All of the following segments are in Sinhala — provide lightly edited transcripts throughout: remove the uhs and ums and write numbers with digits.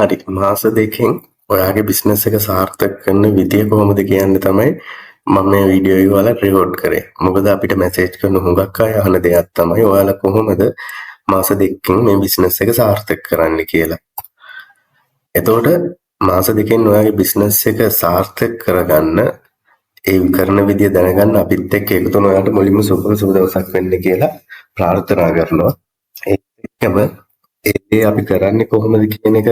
හරි මාස දෙකෙන් ඔයාගේ බිස්නස් එක සාර්ථක කරන විදිය කොහොමද කියන්නේ තමයි මම මේ වීඩියෝ එක ඔයාලට රෙකෝඩ් කරේ. මොකද අපිට මැසේජ් කරන හුඟක් අය අහන දෙයක් තමයි ඔයාලා කොහොමද මාස දෙකකින් මේ බිස්නස් එක සාර්ථක කරන්න කියලා. එතකොට මාස දෙකෙන් ඔයාගේ බිස්නස් එක සාර්ථක කරගන්න ඒ කරන විදිය දැනගන්න අපිත් එක්ක එකතු වෙන ඔයාලට මුලින්ම සුබ දවසක් වෙන්න කියලා ප්‍රාර්ථනා කරනවා. ඒත් එක්කම ඒ අපි කරන්නේ කොහොමද කියන එක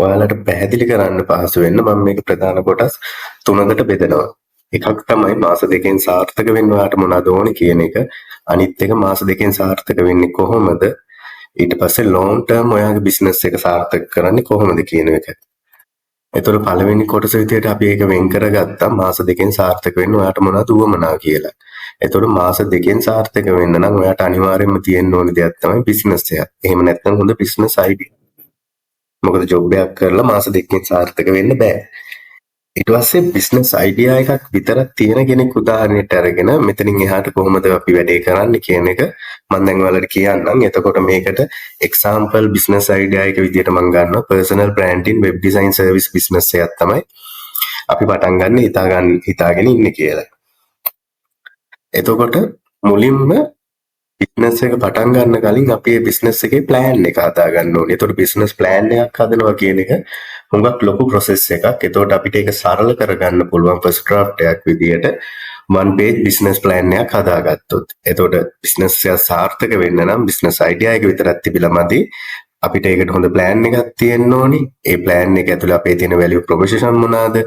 ඔයාලට පැහැදිලි කරන්න පහසු වෙන්න මම මේක ප්‍රධාන කොටස් තුනකට බෙදනවා. එකක් තමයි මාස දෙකෙන් සාර්ථක වෙන්න ඔයාලට මොනවද ඕනේ කියන එක. අනිත් එක මාස දෙකෙන් සාර්ථක වෙන්නේ කොහොමද? ඊට පස්සේ ලොන්ග් ටර්ම් ඔයාගේ බිස්නස් එක සාර්ථක කරන්නේ කොහොමද කියන එක. එතකොට පළවෙනි කොටස විදිහට අපි ඒක වෙන් කරගත්තා මාස දෙකෙන් සාර්ථක වෙන්න ඔයාට මොනවද උවමනා කියලා. එතකොට මාස දෙකෙන් සාර්ථක වෙන්න නම් ඔයාට අනිවාර්යයෙන්ම තියෙන්න ඕන දෙයක් තමයි බිස්නස් එක. එහෙම නැත්නම් හොඳ බිස්නස් අයිඩියා. මොකද ජොබ් එකක් කරලා මාස දෙකකින් සාර්ථක වෙන්න බෑ. ඊට පස්සේ බිස්නස් අයිඩියා එකක් විතරක් තියෙන කෙනෙක් උදාහරණයට අරගෙන මෙතනින් එහාට කොහොමද අපි වැඩේ කරන්නේ කියන එක මම දැන් ඔයාලට කියන්නම්. එතකොට මේකට එක්සැම්පල් බිස්නස් අයිඩියා එක විදිහට මම ගන්නවා personal branding web design service business එකක් තමයි අපි පටන් ගන්න හිතාගෙන ඉන්නේ කියලා. එතකොට මුලින්ම බිස්නස් එක පටන් ගන්න කලින් අපි මේ බිස්නස් එකේ ප්ලෑන් එක හදා ගන්න ඕනේ. එතකොට බිස්නස් ප්ලෑන් එකක් හදනවා කියන එක හුඟක් ලොකු ප්‍රොසෙස් එකක්. එතකොට අපිට ඒක සරල කරගන්න පුළුවන් ෆස්ට් ඩ්‍රාෆ්ට් එකක් විදියට one page business plan එකක් හදාගත්තොත්. එතකොට බිස්නස් එක සාර්ථක වෙන්න නම් බිස්නස් අයිඩියා එක විතරක් තිබිලා මදි. අපිට ඒකට හොඳ ප්ලෑන් එකක් තියෙන්න ඕනි. ඒ ප්ලෑන් එක ඇතුළේ අපේ තියෙන වැලියු ප්‍රොපොසිෂන් මොනවාද?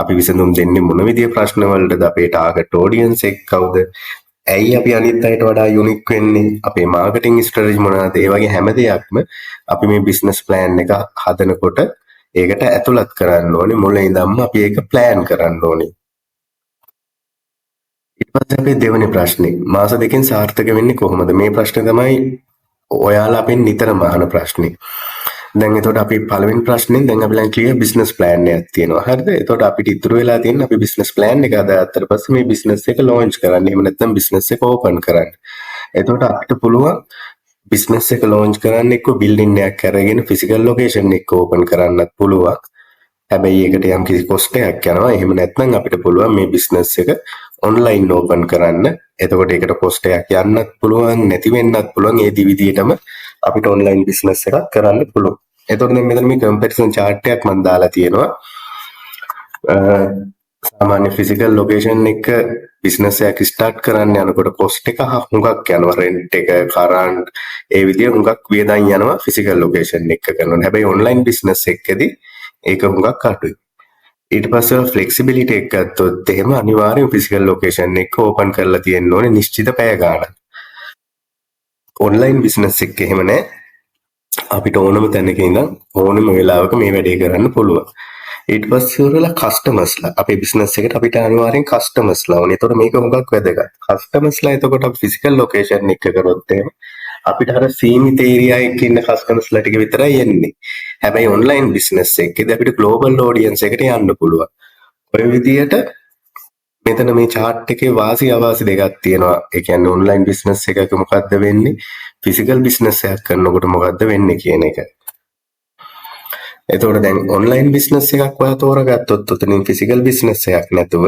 අපි විසඳුම් දෙන්නේ මොන විදිහේ ප්‍රශ්න වලටද? අපේ ටාගට් ඔඩියන්ස් එක කවුද? ඇයි අපි අනිත් අයට වඩා යුනික් වෙන්නේ? අපේ මාකටිං ස්ට්‍රැටජි මොනවාද? ඒ වගේ හැම දෙයක්ම අපි මේ බිස්නස් ප්ලෑන් එක හදනකොට ඒකට ඇතුළත් කරන්න ඕනේ. මුලින් ඉඳන්ම අපි ඒක ප්ලෑන් කරන්න ඕනේ. ඊට පස්සේ අපේ දෙවෙනි ප්‍රශ්නේ මාස දෙකෙන් සාර්ථක වෙන්නේ කොහොමද? මේ ප්‍රශ්නේ තමයි ඔයාලා අපෙන් නිතරම අහන ප්‍රශ්නේ. දැන් එතකොට අපි පළවෙනි ප්‍රශ්නේ දැන් අපි ළඟ ක්ලියර් බිස්නස් ප්ලෑන් එකක් තියෙනවා. හරිද? එතකොට අපිට ඉතුරු වෙලා තියෙන්නේ අපි බිස්නස් ප්ලෑන් එක හදාගත්තට පස්සේ මේ බිස්නස් එක ලොන්ච් කරන්න. එහෙම නැත්නම් බිස්නස් එක ඕපන් කරන්න. එතකොට අපිට පුළුවන් බිස්නස් එක ලොන්ච් කරන්න එක්ක බිල්ඩින් එකක් අරගෙන ෆිසිකල් ලොකේෂන් එක ඕපන් කරන්නත් පුළුවන්. හැබැයි ඒකට යම් කිසි කොස්ට් එකක් යනවා. එහෙම නැත්නම් අපිට පුළුවන් මේ බිස්නස් එක ඔන්ලයින් ඕපන් කරන්න. එතකොට ඒකට කොස්ට් එකක් යන්නත් පුළුවන්, නැති වෙන්නත් පුළුවන්. ඒ විදිහටම අපිට ඔන්ලයින් බිස්නස් එකක් කරන්න පුළුවන්. එතකොට දැන් මෙතන මේ කම්පැරිසන් chart එකක් මම දාලා තියෙනවා. සාමාන්‍ය ෆිසිකල් ලොකේෂන් එක බිස්නස් එකක් ස්ටාර්ට් කරන්න යනකොට කොස්ට් එක හුඟක් යනවා. රෙන්ට් එක, කරන්ට් ඒ විදිහ හුඟක් වියදම් යනවා ෆිසිකල් ලොකේෂන් එක කරනවා. හැබැයි ඔන්ලයින් බිස්නස් එකකදී ඒක හුඟක් අඩුයි. ඊට පස්සේ ෆ්ලෙක්සිබිලිටි එක ගත්තොත් එහෙම අනිවාර්යයෙන් ෆිසිකල් ලොකේෂන් එක ඕපන් කරලා තියෙන්න ඕනේ නිශ්චිත පැය ගාණක්. ඔන්ලයින් බිස්නස් එක එහෙම නැහැ. අපිට ඕනම තැනක ඉඳන් ඕනම වෙලාවක මේ වැඩේ කරන්න පුළුවන්. ඊට පස්සේ වල කස්ටමර්ස්ලා අපේ බිස්නස් එකට අපිට අනිවාර්යෙන් කස්ටමර්ස්ලා ඕනේ. ඒතකොට මේක හුඟක් වැදගත්. කස්ටමර්ස්ලා එතකොට අපි ෆිසිකල් ලොකේෂන් එක කරොත් එහෙම අපිට අර සීමිත ඒරියා එකක ඉන්න කස්ටමර්ස්ලා ටික විතරයි එන්නේ. හැබැයි ඔන්ලයින් බිස්නස් එකේදී අපිට ග්ලෝබල් ඔඩියන්ස් එකට යන්න පුළුවන්. ඔය විදිහට මෙතන මේ chart එකේ වාසි අවාසි දෙකක් තියෙනවා. ඒ කියන්නේ ඔන්ලයින් බිස්නස් එකක මොකද්ද වෙන්නේ? ෆිසිකල් බිස්නස් එකක් කරනකොට මොකද්ද වෙන්නේ කියන එක. එතකොට දැන් ඔන්ලයින් බිස්නස් එකක් ඔයා තෝරගත්තොත් උතනින් ෆිසිකල් බිස්නස් එකක් නැතුව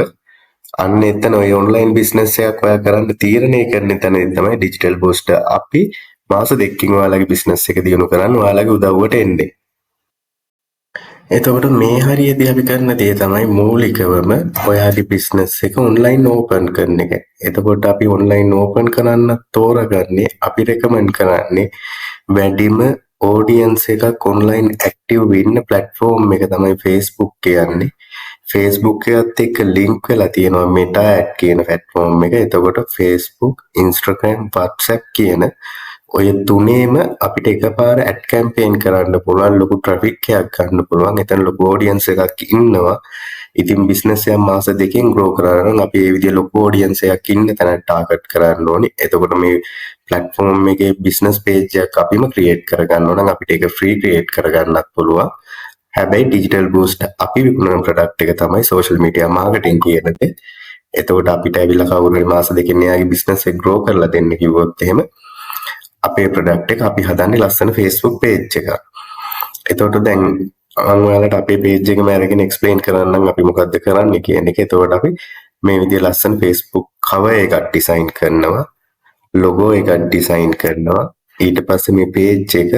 අන්න එතන ඔය ඔන්ලයින් බිස්නස් එකක් ඔයා කරන්න තීරණය කරන තැනදී තමයි ඩිජිටල් බූස්ටර් අපි මාස දෙකකින් ඔයාලගේ බිස්නස් එක දියුණු කරන්න ඔයාලගේ උදව්වට එන්නේ. එතකොට මේ හරියදී අපි කරන දේ තමයි මූලිකවම ඔයාගේ බිස්නස් එක ඔන්ලයින් ඕපන් කරන එක. එතකොට අපි ඔන්ලයින් ඕපන් කරන්න තෝරගන්නේ අපි රෙකමන්ඩ් කරන්නේ වැඩිම ඔඩියන්ස් එකක් ඔන්ලයින් ඇක්ටිව් වෙන්න ප්ලැට්ෆෝම් එක තමයි Facebook කියන්නේ. Facebook එකත් එක්ක ලින්ක් වෙලා තියෙනවා Meta Ad කියන platform එක. එතකොට Facebook, Instagram, WhatsApp කියන ඔය තුනේම අපිට එකපාර ඇඩ් කැම්පේන් කරන්න පුළුවන්. ලොකු ට්‍රැෆික් එකක් ගන්න පුළුවන්. එතන ලොකු ඔඩියන්ස් එකක් ඉන්නවා. ඉතින් බිස්නස් එක මාස දෙකකින් ග්‍රෝ කරනවා නම් අපි මේ විදිහ ලොකු ඔඩියන්ස් එකක් ඉන්න තැන ටාගට් කරන්න ඕනේ. එතකොට මේ platform එකේ බිස්නස් page එකක් අපිම ක්‍රියේට් කරගන්න ඕන නම් අපිට ඒක ෆ්‍රී ක්‍රියේට් කරගන්නත් පුළුවන්. හැබැයි ඩිජිටල් බූස්ට් අපි විකුණන ප්‍රොඩක්ට් එක තමයි සෝෂල් මීඩියා මාකටිං කියන දේ. එතකොට අපිට ඇවිල්ලා කවුරු හරි මාස දෙකකින් එයාගේ බිස්නස් එක ග්‍රෝ කරලා දෙන්න කිව්වොත් එහෙම අපේ ප්‍රොඩක්ට් එක අපි හදන්නේ ලස්සන Facebook page එකක්. එතකොට දැන් මම ඔයාලට අපේ පේජ් එකම අරගෙන එක්ස්ප්ලেইন කරන්නම් අපි මොකද්ද කරන්නේ කියන එක. එතකොට අපි මේ විදිය ලස්සන Facebook cover එකක් ඩිසයින් කරනවා. ලොගෝ එකක් ඩිසයින් කරනවා. ඊට පස්සේ මේ පේජ් එක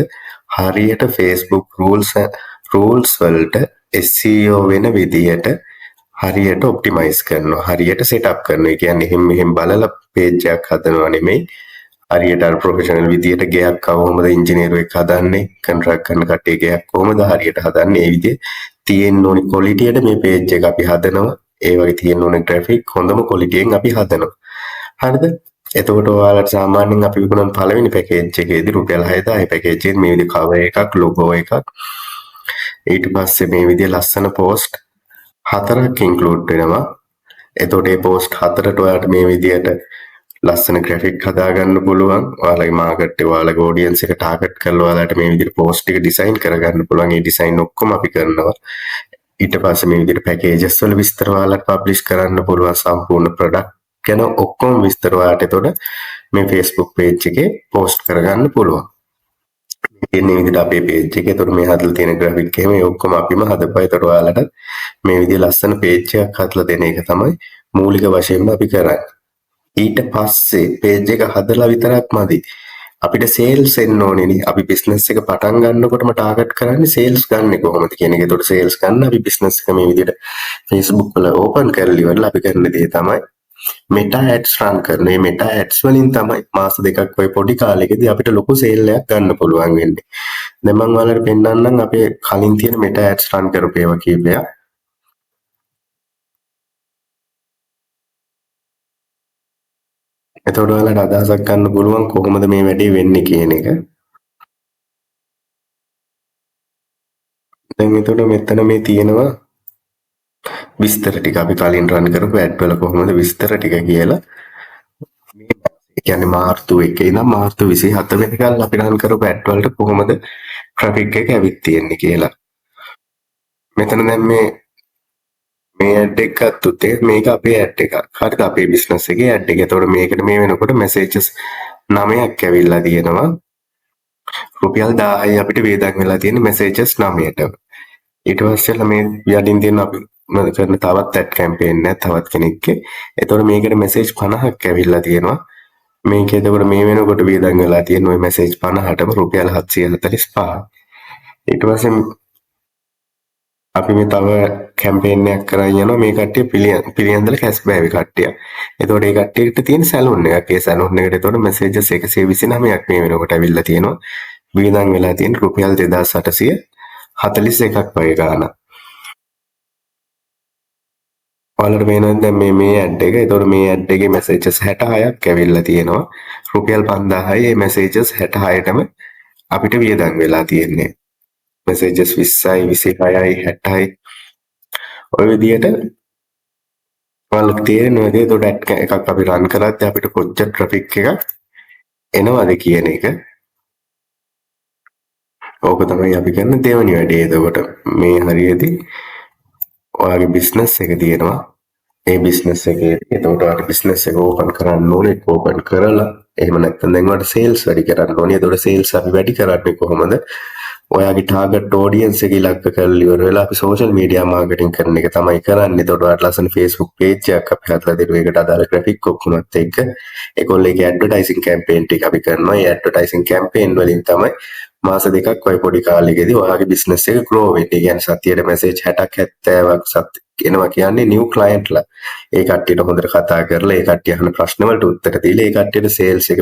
හරියට Facebook rules වලට SEO වෙන විදියට හරියට ඔප්ටිමයිස් කරනවා. හරියට සෙටප් කරනවා. ඒ කියන්නේ එහෙම මෙහෙම බලලා පේජ් එකක් හදනවා නෙමෙයි. හරියට අර ප්‍රොෆෙෂනල් විදියට ගෙයක් කොහොමද ඉංජිනේරුවෙක් හදන්නේ, කොන්ට්‍රැක්ට් කරන කට්ටිය ගෙයක් කොහොමද හරියට හදන්නේ, ඒ විදිහේ තියෙන්න ඕනි ක්වොලිටියට මේ පේජ් එක අපි හදනවා. ඒ වගේ තියෙන්න ඕනේ ට්‍රැෆික් හොඳම ක්වොලිටියෙන් අපි හදනවා. හරිද? එතකොට ඔයාලට සාමාන්‍යයෙන් අපි විකුණන පළවෙනි පැකේජ් එකේදී රුපියල් 6000 පැකේජ් එකේ මේ විදිහ කවර් එකක්, ලොගෝ එකක්, ඊට පස්සේ මේ විදිහ ලස්සන පෝස්ට් 4ක් ඉන්ක්ලූඩ් වෙනවා. එතකොට මේ පෝස්ට් 4ට ඔයාලට මේ විදිහට ලස්සන ග්‍රැෆික් හදාගන්න පුළුවන්. ඔයාලගේ මාකට් එක, ඔයාලගේ ඔඩියන්ස් එක ටාගට් කරලා ඔයාලට මේ විදිහට පෝස්ට් ටික ඩිසයින් කරගන්න පුළුවන්. මේ ඩිසයින් ඔක්කොම අපි කරනවා. ඊට පස්සේ මේ විදිහට පැකේජස් වල විස්තර ඔයාලට පබ්ලිෂ් කරන්න පුළුවන්. සම්පූර්ණ ප්‍රොඩක්ට් ගැන ඔක්කොම විස්තර ඔයාලට එතකොට මේ Facebook page එකේ පෝස්ට් කරගන්න පුළුවන්. මේ විදිහට අපේ page එකේ එතකොට මේ හදලා තියෙන graphic එහෙම ඒ ඔක්කොම අපිම හදපුවා. එතකොට ඔයාලට මේ විදිහ ලස්සන page එකක් හදලා දෙන එක තමයි මූලික වශයෙන්ම අපි කරන්නේ. ඊට පස්සේ page එක හදලා විතරක් මදි. අපිට සේල්ස් එන්න ඕනේනේ. අපි බිස්නස් එක පටන් ගන්නකොටම ටාගට් කරන්නේ සේල්ස් ගන්න කොහොමද කියන එක. ඒතකොට සේල්ස් ගන්න අපි බිස්නස් එක මේ විදිහට Facebook වල ඕපන් කරලා ඉවරලා අපි කරන දේ තමයි මෙටා ඇඩ්ස් රන් කරන. මේ මෙටා ඇඩ්ස් වලින් තමයි මාස දෙකක් ඔය පොඩි කාලෙකදී අපිට ලොකු සේල් එකක් ගන්න පුළුවන් වෙන්නේ. දැන් මම ඔයාලට පෙන්නන්නම් අපේ කලින් තියෙන මෙටා ඇඩ්ස් රන් කරපු ඒවා කීපයක්. එතකොට ඔයාලට අදහසක් ගන්න පුළුවන් කොහොමද මේ වැඩේ වෙන්නේ කියන එක. දැන් එතකොට මෙතන මේ තියෙනවා විස්තර ටික අපි කලින් රන් කරපු ඇඩ් වල කොහොමද විස්තර ටික කියලා. මේ කියන්නේ මාර්තු 1 ඉඳන් මාර්තු 27 වෙනිකල් අපි රන් කරපු ඇඩ් වලට කොහොමද ට්‍රැෆික් එක ඇවිත් තියෙන්නේ කියලා. මෙතන දැන් මේ ඇඩ් එක ගත්තොත් මේක අපේ ඇඩ් එකක්. හරිද? අපේ බිස්නස් එකේ ඇඩ් එක. ඒතකොට මේකට මේ වෙනකොට මැසේජස් 9ක් ඇවිල්ලා තියෙනවා. රුපියල් 1000යි අපිට වේදන් වෙලා තියෙන මැසේජස් 9ට. ඊට පස්සේ මේ යටින් තියෙන අපි කරන තවත් ඇඩ් කැම්පේන් එකක් තවත් කෙනෙක්ගේ. එතකොට මේකට මැසේජ් 50ක් ඇවිල්ලා තියෙනවා. මේක එතකොට මේ වෙනකොට වේදන් වෙලා තියෙන ওই මැසේජ් 50ටම රුපියල් 745. ඊට පස්සේ අපි මේ තව කැම්පේන් එකක් කරන් යනවා. මේ කට්ටිය පිළියන්දල කැස්බෑවි කට්ටිය. එතකොට ඒ කට්ටියට තියෙන සැලූන් එකක්. ඒ සැලූන් එකට එතකොට මැසේජස් 129ක් මේ වෙනකොට ඇවිල්ලා තියෙනවා. වේදන් වෙලා තියෙන රුපියල් 2841ක් වගේ ගාණක්. ඔයාලට පේනවද දැන් මේ ඇඩ් එක. එතකොට මේ ඇඩ් එකේ මැසේජස් 66ක් ඇවිල්ලා තියෙනවා. රුපියල් 5000යි මේ මැසේජස් 66ටම අපිට වියදම් වෙලා තියෙන්නේ. මැසේජස් 20යි 26යි 60යි ඔය විදියට ඔයාලට තේරෙනවද? එතකොට ඇඩ් එකක් අපි රන් කරද්දී අපිට කොච්චර ට්‍රැෆික් එකක් එනවද කියන එක. ඕක තමයි අපි කරන දෙවෙනි වැඩේ. එතකොට මේ හරියදී ඔයාගේ බිස්නස් එක තියෙනවා. ඒ බිස්නස් එකේ එතකොට ඔයාලට බිස්නස් එක ඕපන් කරන්න ඕනේ. ඕපන් කරලා එහෙම නැත්නම් දැන් ඔයාලට සේල්ස් වැඩි කරන්න ඕනේ. එතකොට සේල්ස් අපි වැඩි කරන්නේ කොහොමද? ඔයාගේ ටාගට් ඔඩියන්ස් එක ඉලක්ක කරලා ඉවර වෙලා අපි සෝෂල් මීඩියා මාකටිංగ్ කරන එක තමයි කරන්නේ. එතකොට ඔයාලට ලස්සන Facebook page එකක් අපි හදලා දෙනවා. ඒකට අදාළ graphic ඔක්කොමත් එක්ක ඒගොල්ලෝ ඒකේ ඇඩ්වර්ටයිසින් කැම්පේන් ටික අපි කරනවා. ඒ ඇඩ්වර්ටයිසින් කැම්පේන් වලින් තමයි මාස දෙකක් ඔය පොඩි කාලෙකදී ඔයාගේ බිස්නස් එක ග්‍රෝ වෙන්නේ. ඒ කියන්නේ සතියට මැසේජ් 60ක් 70ක් එනවා කියන්නේ නිව් ක්ලයන්ට්ලා. ඒ කට්ටියට හොඳට කතා කරලා ඒ කට්ටිය අහන ප්‍රශ්න වලට උත්තර දීලා ඒ කට්ටියට සේල්ස් එක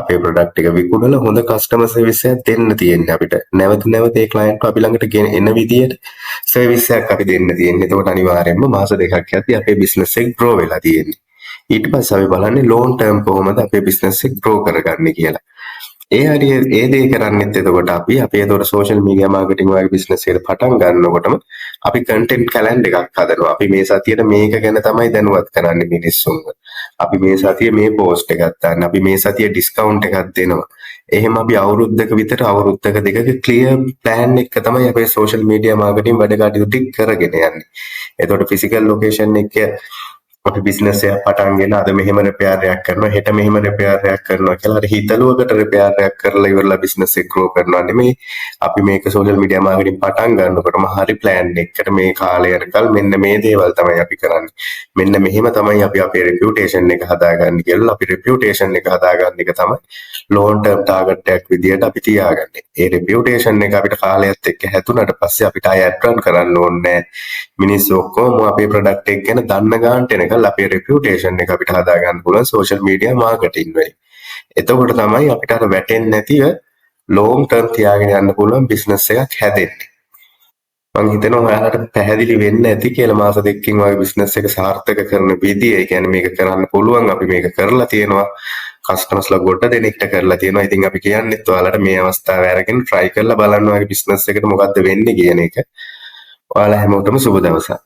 අපේ ප්‍රොඩක්ට් එක විකුණලා හොඳ කස්ටමර් සර්විස් එකක් දෙන්න තියෙන්නේ අපිට. නැවත නැවත ඒ ක්ලයන්ට්ව අපි ළඟට එන විදියට සර්විස් එකක් අපි දෙන්න තියෙන්නේ. එතකොට අනිවාර්යයෙන්ම මාස දෙකක් යද්දී අපේ බිස්නස් එක ග්‍රෝ වෙලා තියෙන්නේ. ඊට පස්සේ අපි බලන්නේ ලොන් ටර්ම් කොහොමද අපේ බිස්නස් එක ග්‍රෝ කරගන්නේ කියලා. ඒ හරිය ඒ දේ කරන්නෙත් එතකොට අපි එතකොට සෝෂල් මීඩියා මාකටිං වගේ බිස්නස් එකට පටන් ගන්නකොටම අපි කන්ටෙන්ට් කැලෙන්ඩර් එකක් හදනවා. අපි මේ සතියේ මේක ගැන තමයි දැනුවත් කරන්නේ මිනිස්සුන්ව. අපි මේ සතියේ මේ පෝස්ට් එකක් දාන්න. අපි මේ සතියේ ඩිස්කවුන්ට් එකක් දෙනවා. එහෙම අපි අවුරුද්දක විතර අවුරුද්දක දෙකක ක්ලියර් ප්ලෑන් එක තමයි අපේ සෝෂල් මීඩියා මාකටිං වැඩ කටයුතු ටික කරගෙන යන්නේ. එතකොට ෆිසිකල් ලොකේෂන් එක අපි බිස්නස් එකක් පටන් ගෙන අද මෙහෙම රිපෙයාර් එකක් කරනවා හෙට මෙහෙම රිපෙයාර් එකක් කරනවා කියලා අර හිතලුවකට රිපෙයාර් එකක් කරලා ඉවරලා බිස්නස් එක ග්‍රෝ කරනවා නෙමෙයි. අපි මේක සෝෂල් මීඩියා මාකටිං පටන් ගන්නකොටම හරි ප්ලෑන් එකකට මේ කාලය යනකල් මෙන්න මේ දේවල් තමයි අපි කරන්නේ. මෙන්න මෙහෙම තමයි අපි අපේ රෙපියුටේෂන් එක හදාගන්නේ කියලා. අපි රෙපියුටේෂන් එක හදාගන්න එක තමයි ලෝන් ටර්ම් ටාගට් එකක් විදියට අපි තියාගන්නේ. ඒ රෙපියුටේෂන් එක අපිට කාලයත් එක්ක හැදුනට පස්සේ අපිට ආය ඇඩ් රන් කරන්න ඕනේ නැහැ. මිනිස්සු ඔක්කොම අපේ ප්‍රොඩක්ට් එක ගැන දන්න ගානට එනකල් අපේ රෙපියුටේෂන් එක අපිට හදාගන්න පුළුවන් සෝෂල් මීඩියා මාකටිං වලින්. එතකොට තමයි අපිට අර වැටෙන්නේ නැතිව ලොන්ග් ටර්ම් තියාගෙන යන්න පුළුවන් බිස්නස් එකක් හැදෙන්නේ. මම හිතනවා ඔයාලට පැහැදිලි වෙන්න ඇති කියලා මාස දෙකකින් වගේ බිස්නස් එක සාර්ථක කරන විදිය. ඒ කියන්නේ මේක කරන්න පුළුවන් අපි මේක කරලා තියෙනවා. කස්ටමර්ස්ලා ගොඩ දෙනෙක්ට කරලා තියෙනවා. ඉතින් අපි කියන්නේත් ඔයාලට මේ අවස්ථාව අරගෙන try කරලා බලන්න ඔයාගේ බිස්නස් එකට මොකද්ද වෙන්නේ කියන එක. ඔයාලා හැමෝටම සුබ දවසක්.